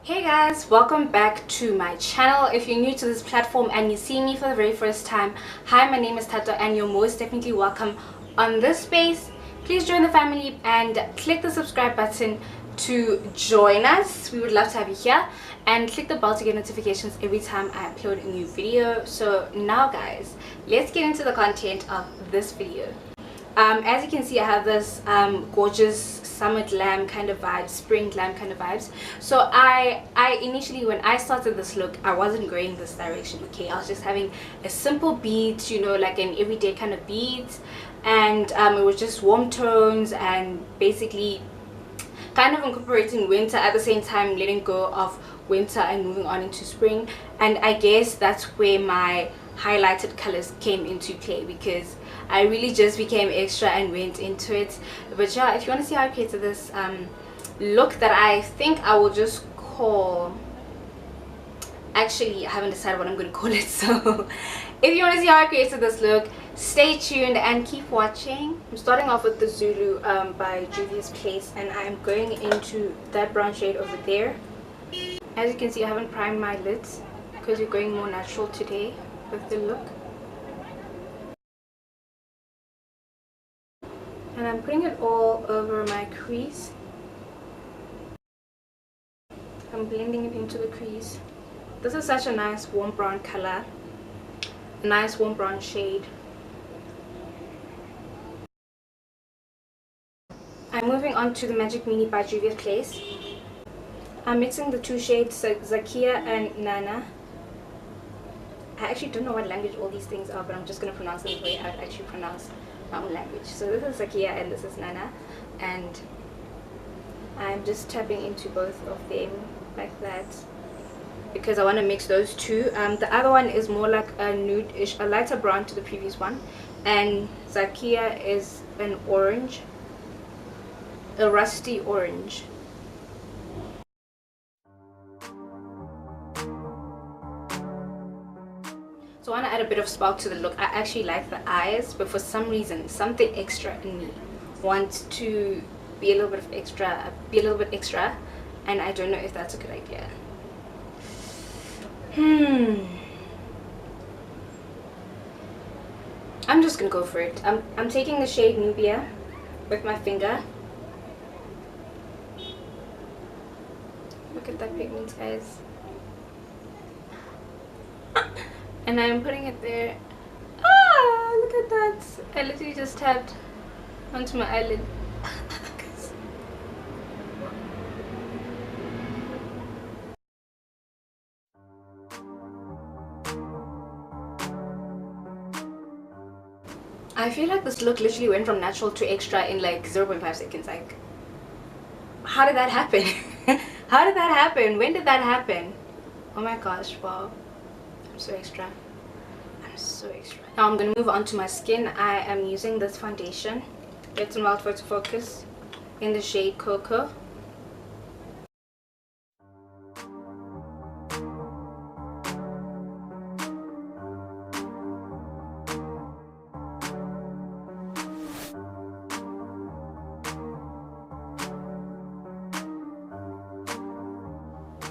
Hey guys, welcome back to my channel. If you're new to this platform and you see me for the very first time, hi, my name is Thato and you're most definitely welcome on this space. Please join the family and click the subscribe button to join us. We would love to have you here, and click the bell to get notifications every time I upload a new video. So now guys, let's get into the content of this video. As you can see, I have this gorgeous summer glam kind of vibes, spring glam kind of vibes. So I initially, when I started this look, I wasn't going this direction. Okay, I was just having a simple bead, you know, like an everyday kind of beads, and it was just warm tones and basically kind of incorporating winter at the same time, letting go of winter and moving on into spring. And I guess that's where my highlighted colors came into play, because I really just became extra and went into it. But yeah, if you want to see how I created this look that I think I will just call, actually I haven't decided what I'm going to call it, so if you want to see how I created this look, stay tuned and keep watching. I'm starting off with the Zulu by Juvias Place, and I'm going into that brown shade over there. As you can see, I haven't primed my lids because we're going more natural today with the look. And I'm putting it all over my crease. I'm blending it into the crease. This is such a nice warm brown color, a nice warm brown shade. I'm moving on to the Magic Mini by Juvias Place. I'm mixing the two shades, Zakia and Nana. I actually don't know what language all these things are, but I'm just going to pronounce them the way I would actually pronounce my own language. So this is Zakia and this is Nana, and I'm just tapping into both of them like that because I want to mix those two. The other one is more like a nude-ish, a lighter brown to the previous one, and Zakia is an orange, a rusty orange. So I want to add a bit of spark to the look. I actually like the eyes, but for some reason, something extra in me wants to be a little bit extra, and I don't know if that's a good idea. I'm just gonna go for it. I'm taking the shade Nubia with my finger. Look at that pigment, guys. And I'm putting it there. Ah, look at that. I literally just tapped onto my eyelid. I feel like this look literally went from natural to extra in like 0.5 seconds. Like, how did that happen? How did that happen? When did that happen? Oh my gosh, wow. I'm so extra. I'm so extra. Now I'm going to move on to my skin. I am using this foundation, Wet n Wild Photofocus, in the shade Cocoa.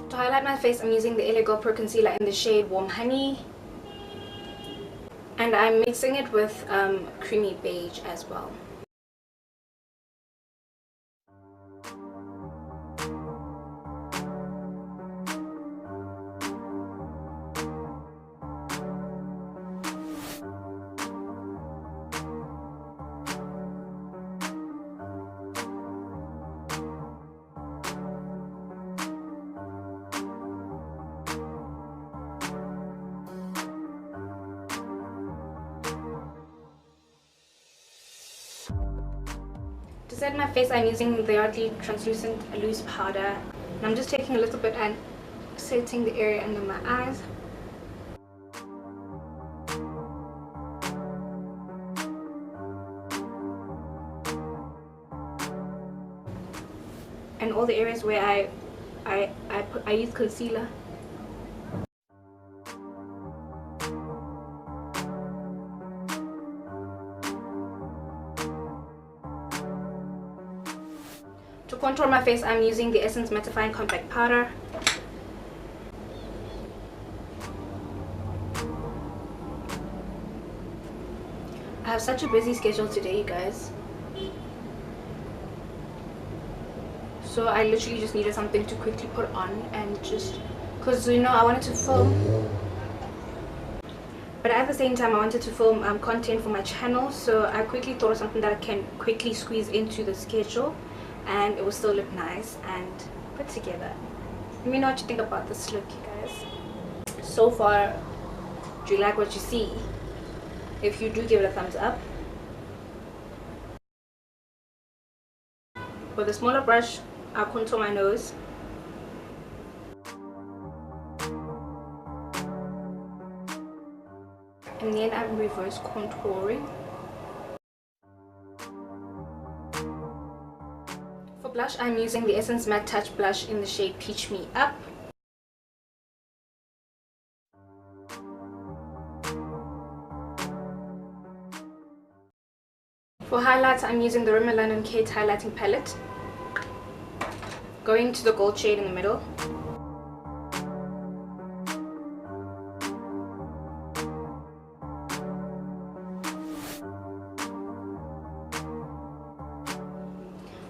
To highlight my face, I'm using the LA Girl Pro Concealer in the shade Warm Honey, and I'm mixing it with creamy beige as well. To set my face, I'm using the Yardley translucent loose powder, and I'm just taking a little bit and setting the area under my eyes. And all the areas where I use concealer. To contour my face, I'm using the Essence Mattifying Compact Powder. have such a busy schedule today, you guys. So I literally just needed something to quickly put on, and just because, you know, I wanted to film, but at the same time I wanted to film content for my channel, so I quickly thought of something that I can quickly squeeze into the schedule and it will still look nice and put together. Let me know what you think about this look, you guys. So far, do you like what you see? If you do, give it a thumbs up. With a smaller brush, I'll contour my nose. And then I'm reverse contouring. For blush, I'm using the Essence Matte Touch blush in the shade Peach Me Up. For highlights, I'm using the Rimmel London Kate highlighting palette. Going to the gold shade in the middle.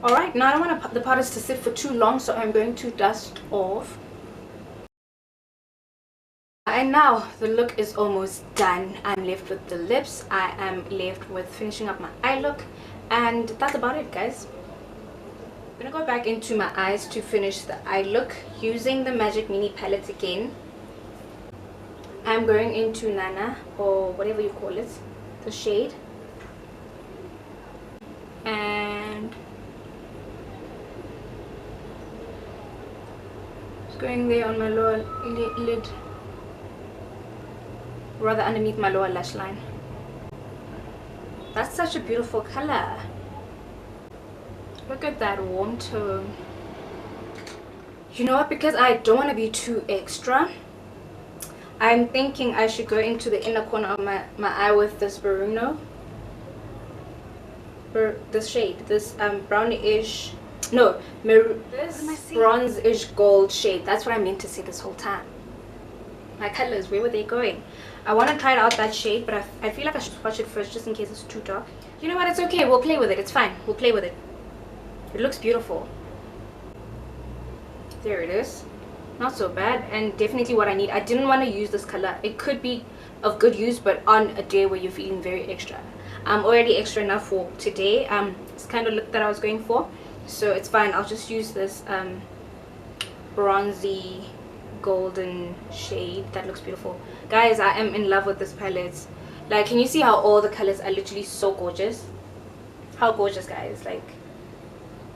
Alright, now I don't want the powders to sit for too long, so I'm going to dust off. And now the look is almost done. I'm left with the lips. I am left with finishing up my eye look, and that's about it, guys. I'm gonna go back into my eyes to finish the eye look using the Magic Mini palette again. I'm going into Nana, or whatever you call it, the shade, and just going there on my lower lid, rather underneath my lower lash line. That's such a beautiful color. Look at that warm tone. You know what, because I don't want to be too extra, I'm thinking I should go into the inner corner of my eye with this Bruno, this shade, this brownish, no, this bronze-ish gold shade. That's what I meant to say this whole time. My colors, where were they going? I want to try it out, that shade, but I feel like I should swatch it first just in case it's too dark. You know what, it's okay, we'll play with it, it's fine, we'll play with it. It looks beautiful. There it is. Not so bad, and definitely what I need. I didn't want to use this color. It could be of good use, but on a day where you're feeling very extra. I'm already extra enough for today. It's kind of look that I was going for, so it's fine. I'll just use this bronzy golden shade. That looks beautiful, guys. I am in love with this palette. Like, can you see how all the colors are literally so gorgeous? How gorgeous, guys, like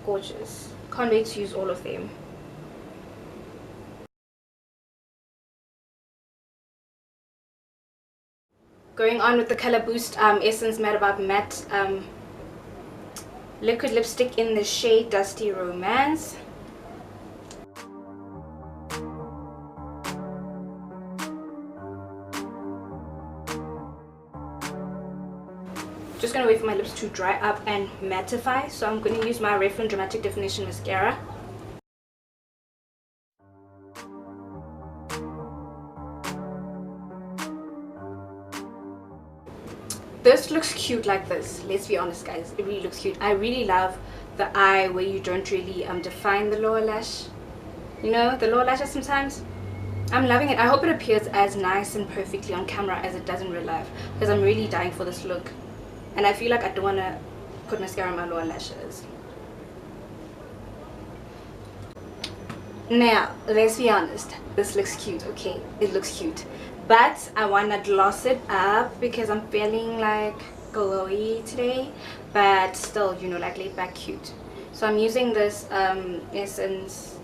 gorgeous. Can't wait to use all of them. Going on with the Color Boost Essence Medibot Matte liquid lipstick in the shade Dusty Romance. Just gonna wait for my lips to dry up and mattify, so I'm gonna use my Revlon Dramatic Definition Mascara. This looks cute like this, let's be honest, guys. It really looks cute. I really love the eye where you don't really define the lower lash. You know, the lower lashes sometimes. I'm loving it. I hope it appears as nice and perfectly on camera as it does in real life, because I'm really dying for this look. And I feel like I don't want to put mascara on my lower lashes. Now, let's be honest. This looks cute, okay? It looks cute. But I want to gloss it up because I'm feeling like glowy today. But still, you know, like laid back cute. So I'm using this Essence.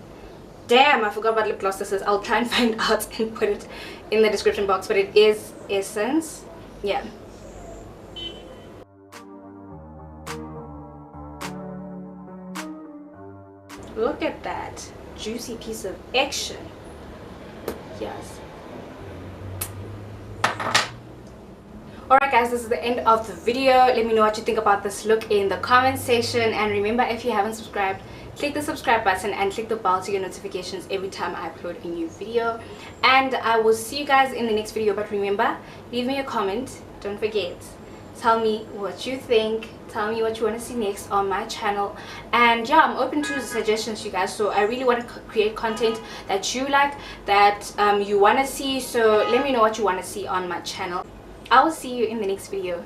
Damn, I forgot what lip gloss this is. I'll try and find out and put it in the description box. But it is Essence. Yeah. Look at that juicy piece of action. Yes. Alright guys, this is the end of the video. Let me know what you think about this look in the comment section, and remember, if you haven't subscribed, click the subscribe button and click the bell to get notifications every time I upload a new video. And I will see you guys in the next video. But remember, leave me a comment, don't forget, tell me what you think, tell me what you want to see next on my channel. And yeah, I'm open to suggestions, you guys. So I really want to create content that you like, that you want to see. So let me know what you want to see on my channel. I will see you in the next video.